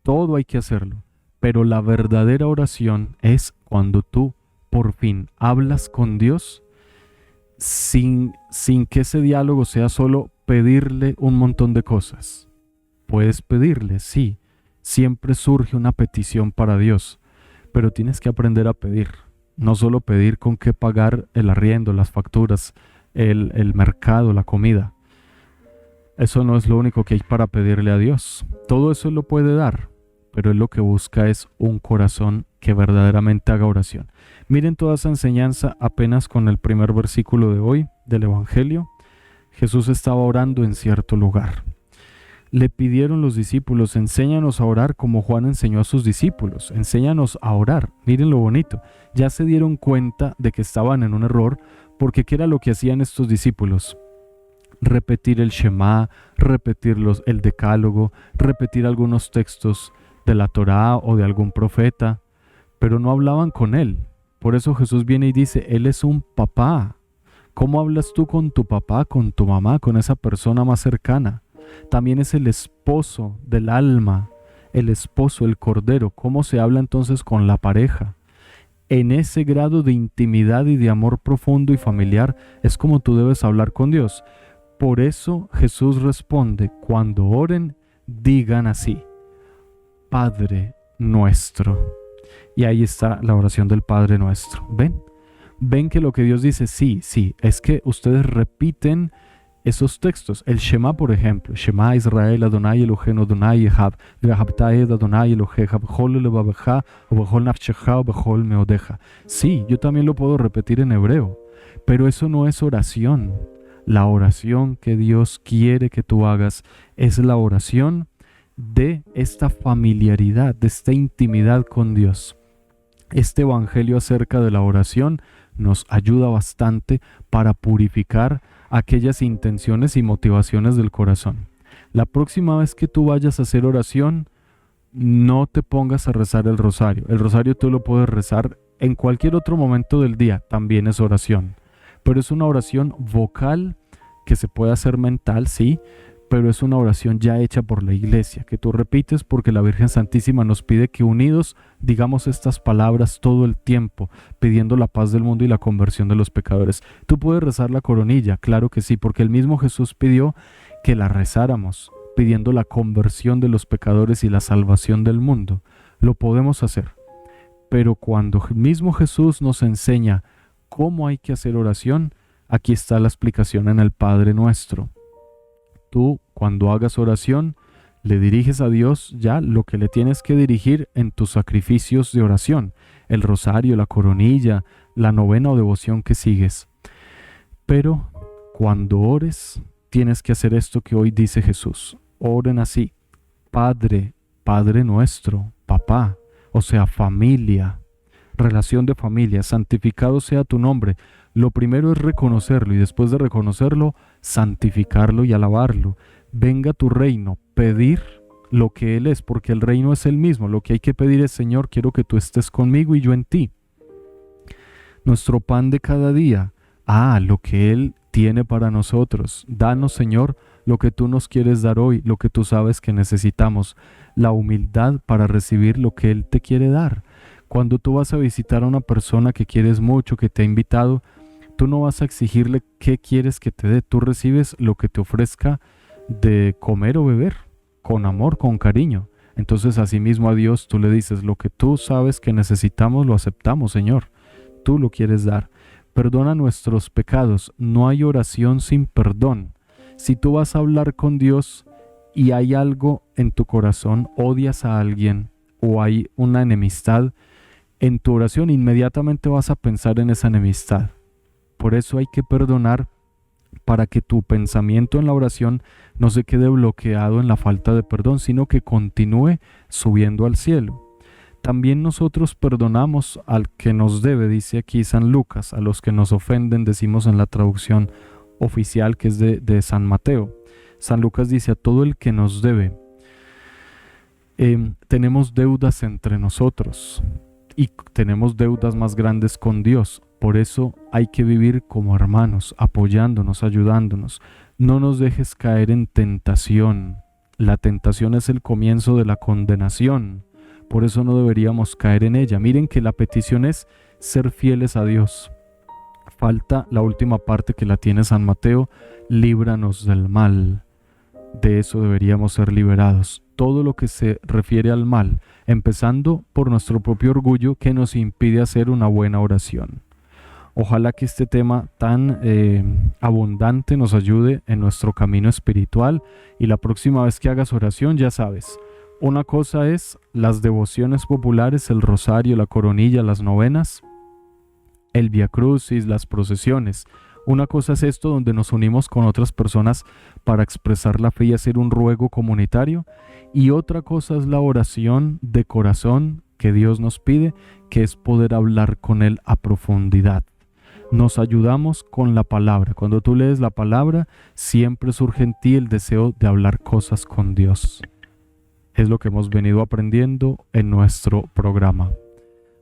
Todo hay que hacerlo, pero la verdadera oración es cuando tú por fin hablas con Dios sin que ese diálogo sea solo pedirle un montón de cosas. Puedes pedirle, sí. Siempre surge una petición para Dios, pero tienes que aprender a pedir. No solo pedir con qué pagar el arriendo, las facturas, el mercado, la comida. Eso no es lo único que hay para pedirle a Dios. Todo eso Él lo puede dar, pero Él lo que busca es un corazón que verdaderamente haga oración. Miren toda esa enseñanza apenas con el primer versículo de hoy del Evangelio. Jesús estaba orando en cierto lugar. Le pidieron los discípulos, enséñanos a orar como Juan enseñó a sus discípulos, enséñanos a orar. Miren lo bonito, ya se dieron cuenta de que estaban en un error, porque ¿qué era lo que hacían estos discípulos? Repetir el Shema, repetir el Decálogo, repetir algunos textos de la Torá o de algún profeta, pero no hablaban con Él. Por eso Jesús viene y dice, Él es un papá. ¿Cómo hablas tú con tu papá, con tu mamá, con esa persona más cercana? También es el esposo del alma, el esposo, el cordero. ¿Cómo se habla entonces con la pareja? En ese grado de intimidad y de amor profundo y familiar es como tú debes hablar con Dios. Por eso Jesús responde, cuando oren, digan así, Padre nuestro. Y ahí está la oración del Padre nuestro. ¿Ven que lo que Dios dice? Sí, es que ustedes repiten esos textos. El Shema, por ejemplo, Shema Israel Adonai Eloheinu Adonai Echad, Ve'ahavta et Adonai Elohecha b'chol levavecha o b'chol nafshecha o b'chol meodeja. Sí, yo también lo puedo repetir en hebreo, pero eso no es oración. La oración que Dios quiere que tú hagas es la oración de esta familiaridad, de esta intimidad con Dios. Este evangelio acerca de la oración nos ayuda bastante para purificar aquellas intenciones y motivaciones del corazón. La próxima vez que tú vayas a hacer oración, no te pongas a rezar el rosario. El rosario tú lo puedes rezar en cualquier otro momento del día, también es oración. Pero es una oración vocal que se puede hacer mental, sí, pero es una oración ya hecha por la iglesia, que tú repites porque la Virgen Santísima nos pide que unidos digamos estas palabras todo el tiempo, pidiendo la paz del mundo y la conversión de los pecadores. Tú puedes rezar la coronilla, claro que sí, porque el mismo Jesús pidió que la rezáramos, pidiendo la conversión de los pecadores y la salvación del mundo. Lo podemos hacer, Pero cuando mismo Jesús nos enseña cómo hay que hacer oración, aquí está la explicación en el Padre Nuestro. Tú, cuando hagas oración, le diriges a Dios ya lo que le tienes que dirigir en tus sacrificios de oración, el rosario, la coronilla, la novena o devoción que sigues. Pero cuando ores, tienes que hacer esto que hoy dice Jesús. Oren así: Padre, Padre nuestro, papá, o sea, familia, relación de familia, santificado sea tu nombre. Lo primero es reconocerlo y después de reconocerlo, santificarlo y alabarlo. Venga tu reino, pedir lo que Él es, porque el reino es el mismo. Lo que hay que pedir es: Señor, quiero que tú estés conmigo y yo en ti. Nuestro pan de cada día, lo que Él tiene para nosotros. Danos, Señor, lo que tú nos quieres dar hoy, lo que tú sabes que necesitamos. La humildad para recibir lo que Él te quiere dar. Cuando tú vas a visitar a una persona que quieres mucho, que te ha invitado, tú no vas a exigirle qué quieres que te dé. Tú recibes lo que te ofrezca de comer o beber, con amor, con cariño. Entonces, asimismo a Dios tú le dices: lo que tú sabes que necesitamos, lo aceptamos, Señor. Tú lo quieres dar. Perdona nuestros pecados. No hay oración sin perdón. Si tú vas a hablar con Dios y hay algo en tu corazón, odias a alguien o hay una enemistad, en tu oración inmediatamente vas a pensar en esa enemistad. Por eso hay que perdonar, para que tu pensamiento en la oración no se quede bloqueado en la falta de perdón, sino que continúe subiendo al cielo. También nosotros perdonamos al que nos debe, dice aquí San Lucas. A los que nos ofenden, decimos en la traducción oficial, que es de San Mateo. San Lucas dice: a todo el que nos debe. Tenemos deudas entre nosotros y tenemos deudas más grandes con Dios. Por eso hay que vivir como hermanos, apoyándonos, ayudándonos. No nos dejes caer en tentación. La tentación es el comienzo de la condenación. Por eso no deberíamos caer en ella. Miren que la petición es ser fieles a Dios. Falta la última parte, que la tiene San Mateo: líbranos del mal. De eso deberíamos ser liberados. Todo lo que se refiere al mal, empezando por nuestro propio orgullo que nos impide hacer una buena oración. Ojalá que este tema tan abundante nos ayude en nuestro camino espiritual, y la próxima vez que hagas oración, ya sabes, una cosa es las devociones populares, el rosario, la coronilla, las novenas, el Vía Crucis, las procesiones. Una cosa es esto, donde nos unimos con otras personas para expresar la fe y hacer un ruego comunitario, y otra cosa es la oración de corazón que Dios nos pide, que es poder hablar con Él a profundidad. Nos ayudamos con la palabra. Cuando tú lees la palabra, siempre surge en ti el deseo de hablar cosas con Dios. Es lo que hemos venido aprendiendo en nuestro programa.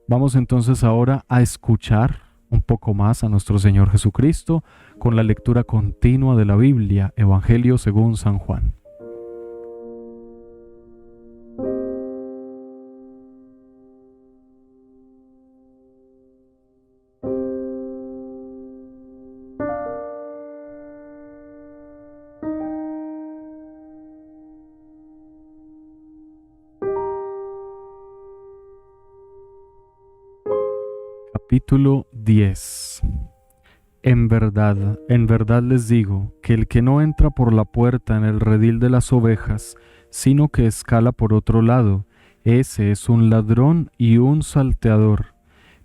Vamos entonces ahora a escuchar un poco más a nuestro Señor Jesucristo con la lectura continua de la Biblia, Evangelio según San Juan. Capítulo 10. En verdad les digo, que el que no entra por la puerta en el redil de las ovejas, sino que escala por otro lado, ese es un ladrón y un salteador.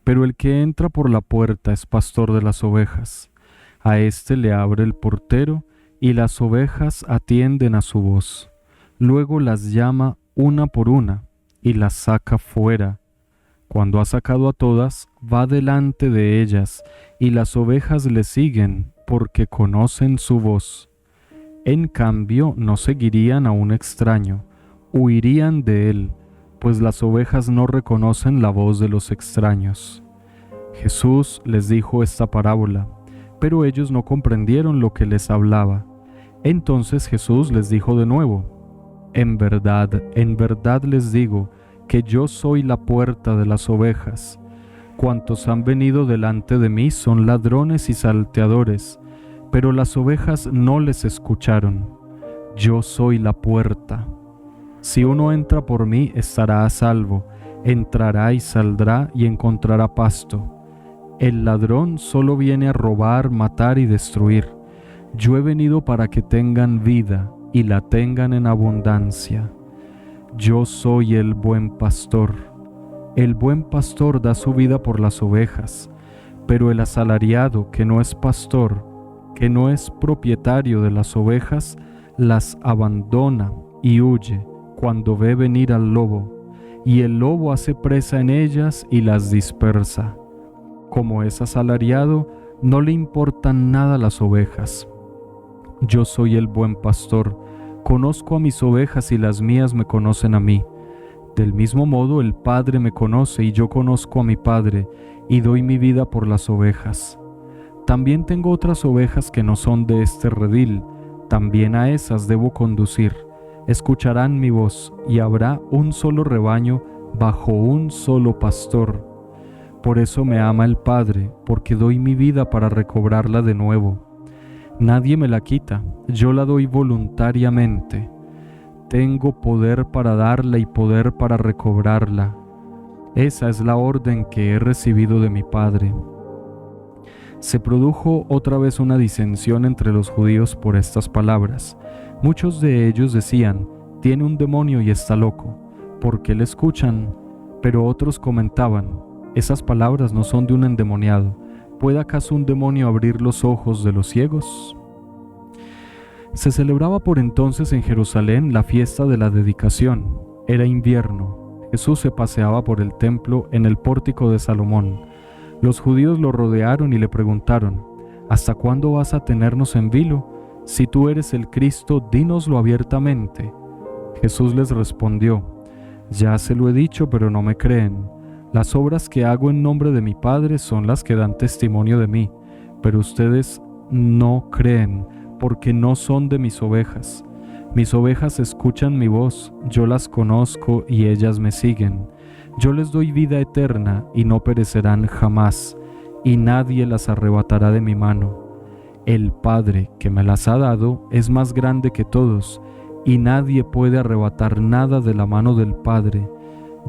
Pero el que entra por la puerta es pastor de las ovejas. A éste le abre el portero, y las ovejas atienden a su voz. Luego las llama una por una, y las saca fuera. Cuando ha sacado a todas, va delante de ellas, y las ovejas le siguen, porque conocen su voz. En cambio, no seguirían a un extraño, huirían de él, pues las ovejas no reconocen la voz de los extraños. Jesús les dijo esta parábola, pero ellos no comprendieron lo que les hablaba. Entonces Jesús les dijo de nuevo: en verdad les digo, que yo soy la puerta de las ovejas. Cuantos han venido delante de mí son ladrones y salteadores, pero las ovejas no les escucharon. Yo soy la puerta. Si uno entra por mí, estará a salvo, entrará y saldrá y encontrará pasto. El ladrón solo viene a robar, matar y destruir. Yo he venido para que tengan vida y la tengan en abundancia. Yo soy el buen pastor. El buen pastor da su vida por las ovejas, pero el asalariado que no es pastor, que no es propietario de las ovejas, las abandona y huye cuando ve venir al lobo, y el lobo hace presa en ellas y las dispersa. Como es asalariado, no le importan nada las ovejas. Yo soy el buen pastor, conozco a mis ovejas y las mías me conocen a mí. Del mismo modo el Padre me conoce y yo conozco a mi Padre, y doy mi vida por las ovejas. También tengo otras ovejas que no son de este redil, también a esas debo conducir. Escucharán mi voz, y habrá un solo rebaño bajo un solo pastor. Por eso me ama el Padre, porque doy mi vida para recobrarla de nuevo. Nadie me la quita, yo la doy voluntariamente. Tengo poder para darla y poder para recobrarla. Esa es la orden que he recibido de mi Padre. Se produjo otra vez una disensión entre los judíos por estas palabras. Muchos de ellos decían: tiene un demonio y está loco. ¿Por qué le escuchan? Pero otros comentaban: esas palabras no son de un endemoniado. ¿Puede acaso un demonio abrir los ojos de los ciegos? Se celebraba por entonces en Jerusalén la fiesta de la dedicación. Era invierno. Jesús se paseaba por el templo en el pórtico de Salomón. Los judíos lo rodearon y le preguntaron: ¿hasta cuándo vas a tenernos en vilo? Si tú eres el Cristo, dínoslo abiertamente. Jesús les respondió: ya se lo he dicho, pero no me creen. Las obras que hago en nombre de mi Padre son las que dan testimonio de mí, pero ustedes no creen, porque no son de mis ovejas. Mis ovejas escuchan mi voz, yo las conozco y ellas me siguen. Yo les doy vida eterna y no perecerán jamás, y nadie las arrebatará de mi mano. El Padre que me las ha dado es más grande que todos, y nadie puede arrebatar nada de la mano del Padre.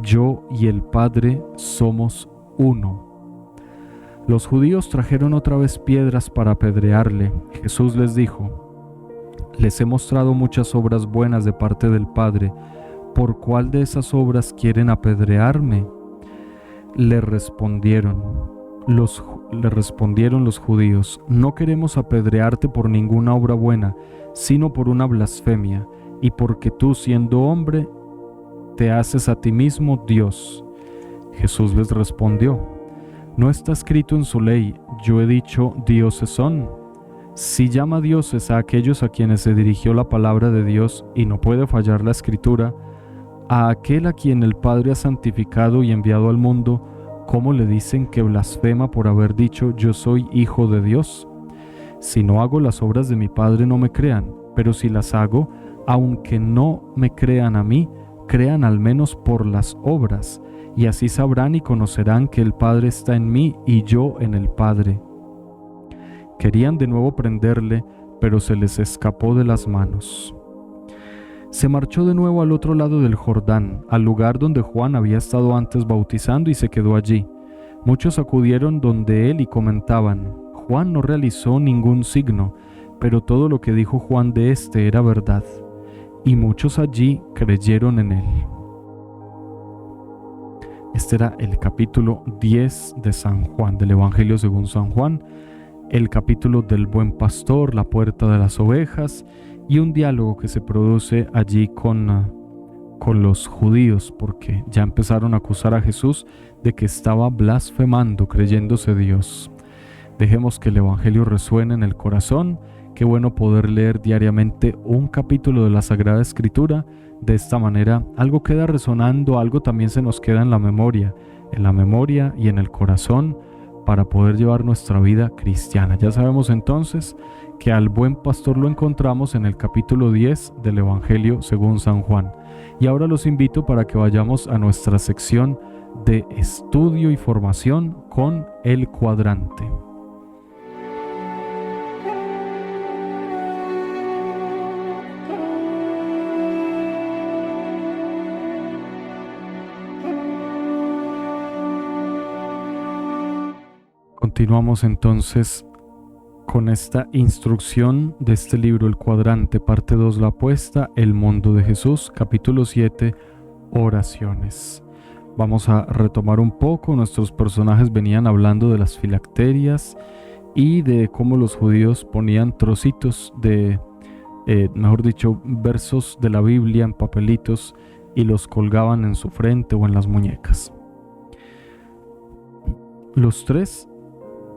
Yo y el Padre somos uno. Los judíos trajeron otra vez piedras para apedrearle. Jesús les dijo: les he mostrado muchas obras buenas de parte del Padre. ¿Por cuál de esas obras quieren apedrearme? Le respondieron los judíos: no queremos apedrearte por ninguna obra buena, sino por una blasfemia, y porque tú, siendo hombre, te haces a ti mismo Dios. Jesús les respondió: ¿no está escrito en su ley: yo he dicho dioses son? Si llama dioses a aquellos a quienes se dirigió la palabra de Dios, y no puede fallar la Escritura, a aquel a quien el Padre ha santificado y enviado al mundo, ¿cómo le dicen que blasfema por haber dicho yo soy hijo de Dios? Si no hago las obras de mi Padre, no me crean, pero si las hago, aunque no me crean a mí, crean al menos por las obras, y así sabrán y conocerán que el Padre está en mí y yo en el Padre. Querían de nuevo prenderle, pero se les escapó de las manos. Se marchó de nuevo al otro lado del Jordán, al lugar donde Juan había estado antes bautizando, y se quedó allí. Muchos acudieron donde él y comentaban: Juan no realizó ningún signo, pero todo lo que dijo Juan de éste era verdad. Y muchos allí creyeron en él. Este era el capítulo 10 de San Juan, del Evangelio según San Juan, el capítulo del buen pastor, la puerta de las ovejas, y un diálogo que se produce allí con los judíos, porque ya empezaron a acusar a Jesús de que estaba blasfemando, creyéndose Dios. Dejemos que el Evangelio resuene en el corazón. Qué bueno poder leer diariamente un capítulo de la Sagrada Escritura. De esta manera, algo queda resonando, algo también se nos queda en la memoria y en el corazón, para poder llevar nuestra vida cristiana. Ya sabemos entonces que al buen pastor lo encontramos en el capítulo 10 del Evangelio según San Juan. Y ahora los invito para que vayamos a nuestra sección de estudio y formación con el cuadrante. Continuamos entonces con esta instrucción de este libro, El Cuadrante, parte 2, La Apuesta, El Mundo de Jesús, capítulo 7, Oraciones. Vamos a retomar un poco. Nuestros personajes venían hablando de las filacterias y de cómo los judíos ponían trocitos de, versos de la Biblia en papelitos y los colgaban en su frente o en las muñecas. Los tres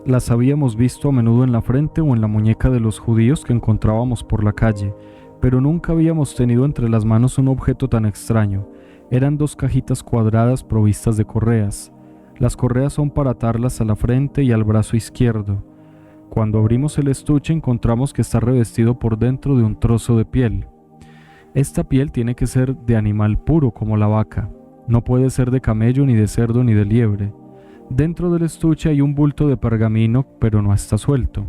las habíamos visto a menudo en la frente o en la muñeca de los judíos que encontrábamos por la calle, pero nunca habíamos tenido entre las manos un objeto tan extraño. Eran 2 cajitas cuadradas provistas de correas. Las correas son para atarlas a la frente y al brazo izquierdo. Cuando abrimos el estuche encontramos que está revestido por dentro de un trozo de piel. Esta piel tiene que ser de animal puro como la vaca. No puede ser de camello, ni de cerdo, ni de liebre. Dentro del estuche hay un bulto de pergamino, pero no está suelto.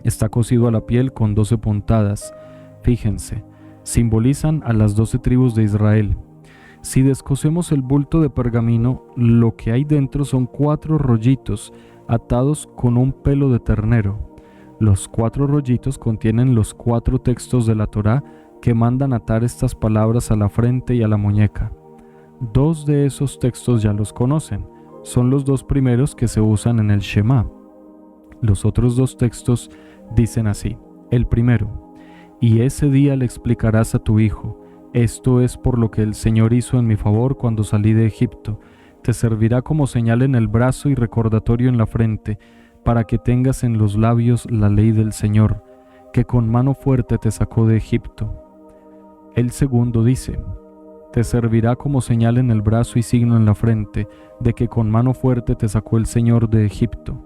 Está cosido a la piel con 12 puntadas. Fíjense, simbolizan a las 12 tribus de Israel. Si descosemos el bulto de pergamino, lo que hay dentro son 4 rollitos atados con un pelo de ternero. Los 4 rollitos contienen los 4 textos de la Torá que mandan atar estas palabras a la frente y a la muñeca. 2 de esos textos ya los conocen. Son los 2 primeros que se usan en el Shema. Los otros 2 textos dicen así. El primero: y ese día le explicarás a tu hijo, esto es por lo que el Señor hizo en mi favor cuando salí de Egipto. Te servirá como señal en el brazo y recordatorio en la frente, para que tengas en los labios la ley del Señor, que con mano fuerte te sacó de Egipto. El segundo dice: te servirá como señal en el brazo y signo en la frente, de que con mano fuerte te sacó el Señor de Egipto.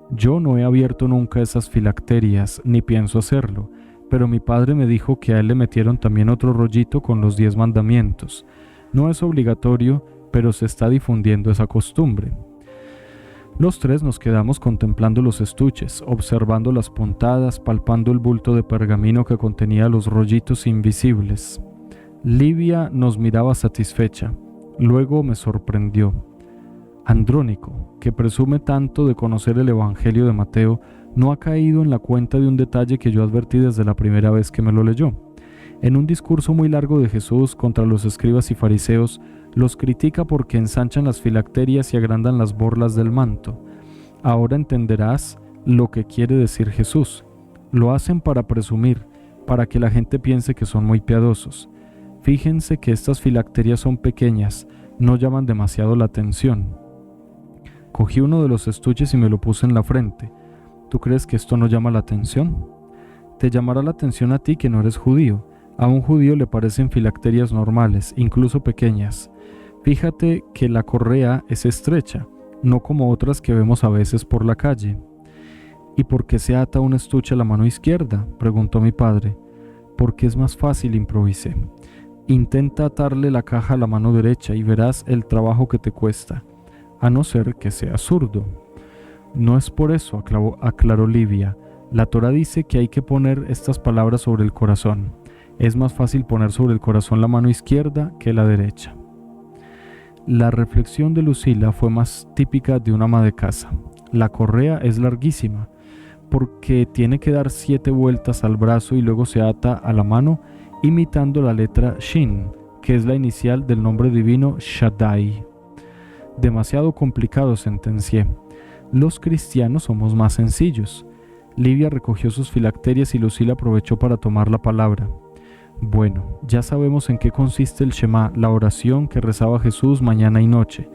Yo no he abierto nunca esas filacterias, ni pienso hacerlo, pero mi padre me dijo que a él le metieron también otro rollito con los 10 mandamientos. No es obligatorio, pero se está difundiendo esa costumbre. Los 3 nos quedamos contemplando los estuches, observando las puntadas, palpando el bulto de pergamino que contenía los rollitos invisibles. Livia nos miraba satisfecha. Luego me sorprendió. Andrónico, que presume tanto de conocer el Evangelio de Mateo, no ha caído en la cuenta de un detalle que yo advertí desde la primera vez que me lo leyó. En un discurso muy largo de Jesús contra los escribas y fariseos, los critica porque ensanchan las filacterias y agrandan las borlas del manto. Ahora entenderás lo que quiere decir Jesús. Lo hacen para presumir, para que la gente piense que son muy piadosos. Fíjense que estas filacterias son pequeñas, no llaman demasiado la atención. Cogí uno de los estuches y me lo puse en la frente. ¿Tú crees que esto no llama la atención? Te llamará la atención a ti que no eres judío. A un judío le parecen filacterias normales, incluso pequeñas. Fíjate que la correa es estrecha, no como otras que vemos a veces por la calle. ¿Y por qué se ata un estuche a la mano izquierda?, preguntó mi padre. Porque es más fácil, improvisé. Intenta atarle la caja a la mano derecha y verás el trabajo que te cuesta, a no ser que seas zurdo. No es por eso, aclaró Livia. La Torá dice que hay que poner estas palabras sobre el corazón. Es más fácil poner sobre el corazón la mano izquierda que la derecha. La reflexión de Lucila fue más típica de una ama de casa. La correa es larguísima, porque tiene que dar 7 vueltas al brazo y luego se ata a la mano imitando la letra Shin, que es la inicial del nombre divino Shaddai. Demasiado complicado, sentencié. Los cristianos somos más sencillos. Livia recogió sus filacterias y Lucila aprovechó para tomar la palabra. Bueno, ya sabemos en qué consiste el Shema, la oración que rezaba Jesús mañana y noche.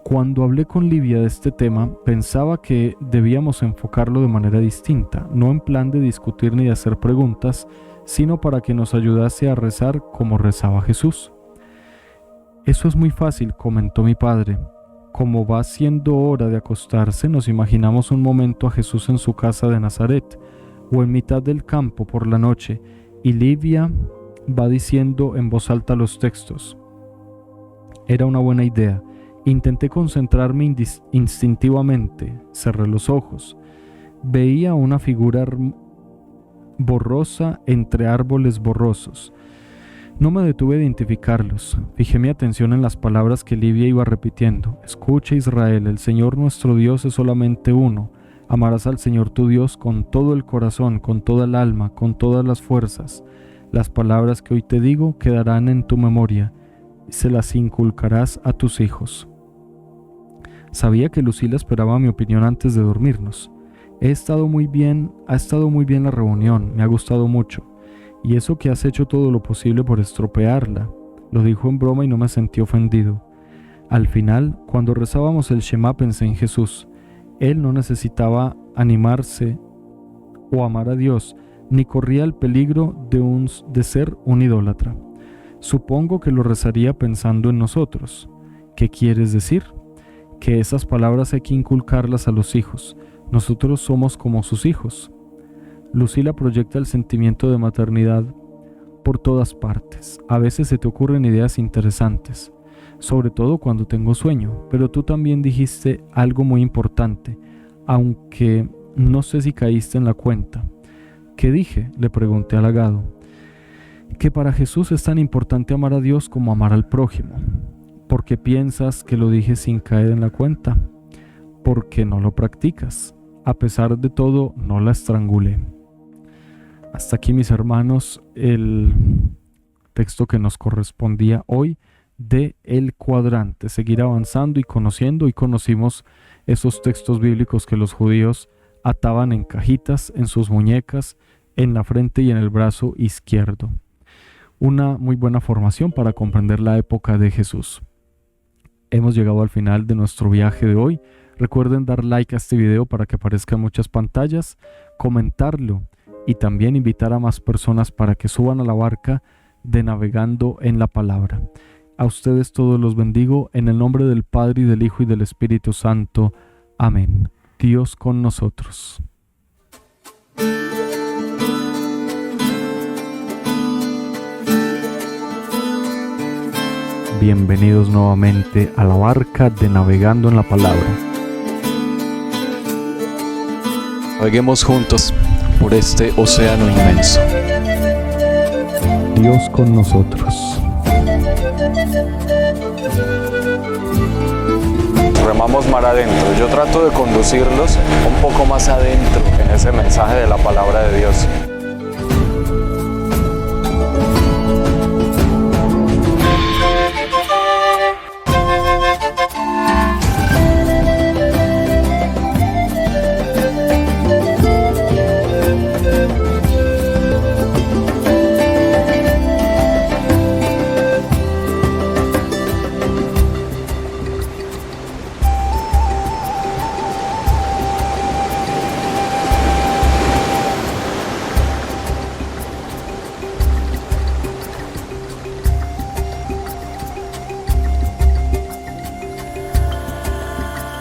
Cuando hablé con Livia de este tema, pensaba que debíamos enfocarlo de manera distinta, no en plan de discutir ni de hacer preguntas, sino para que nos ayudase a rezar como rezaba Jesús. Eso es muy fácil, comentó mi padre. Como va siendo hora de acostarse, nos imaginamos un momento a Jesús en su casa de Nazaret, o en mitad del campo por la noche, y Livia va diciendo en voz alta los textos. Era una buena idea. Intenté concentrarme instintivamente, cerré los ojos. Veía una figura borrosa entre árboles borrosos. No me detuve a identificarlos. Fijé mi atención en las palabras que Livia iba repitiendo. Escucha, Israel, el Señor nuestro Dios es solamente uno. Amarás al Señor tu Dios con todo el corazón, con toda el alma, con todas las fuerzas. Las palabras que hoy te digo quedarán en tu memoria y se las inculcarás a tus hijos. Sabía que Lucila esperaba mi opinión antes de dormirnos. Ha estado muy bien la reunión, me ha gustado mucho. Y eso que has hecho todo lo posible por estropearla. Lo dijo en broma y no me sentí ofendido. Al final, cuando rezábamos el Shema, pensé en Jesús. Él no necesitaba animarse o amar a Dios, ni corría el peligro de ser un idólatra. Supongo que lo rezaría pensando en nosotros. ¿Qué quieres decir? Que esas palabras hay que inculcarlas a los hijos. Nosotros somos como sus hijos. Lucila proyecta el sentimiento de maternidad por todas partes. A veces se te ocurren ideas interesantes, sobre todo cuando tengo sueño, pero tú también dijiste algo muy importante, aunque no sé si caíste en la cuenta. ¿Qué dije?, le pregunté halagado. Que para Jesús es tan importante amar a Dios como amar al prójimo. ¿Por qué piensas que lo dije sin caer en la cuenta? Porque no lo practicas. A pesar de todo, no la estrangulé. Hasta aquí, mis hermanos, el texto que nos correspondía hoy de El Cuadrante. Seguir avanzando y conociendo, y conocimos esos textos bíblicos que los judíos ataban en cajitas, en sus muñecas, en la frente y en el brazo izquierdo. Una muy buena formación para comprender la época de Jesús. Hemos llegado al final de nuestro viaje de hoy. Recuerden dar like a este video para que aparezca en muchas pantallas, comentarlo y también invitar a más personas para que suban a la barca de Navegando en la Palabra. A ustedes todos los bendigo en el nombre del Padre y del Hijo y del Espíritu Santo. Amén. Dios con nosotros. Bienvenidos nuevamente a la barca de Navegando en la Palabra. Naveguemos juntos por este océano inmenso. Dios con nosotros. Remamos mar adentro. Yo trato de conducirlos un poco más adentro en ese mensaje de la palabra de Dios.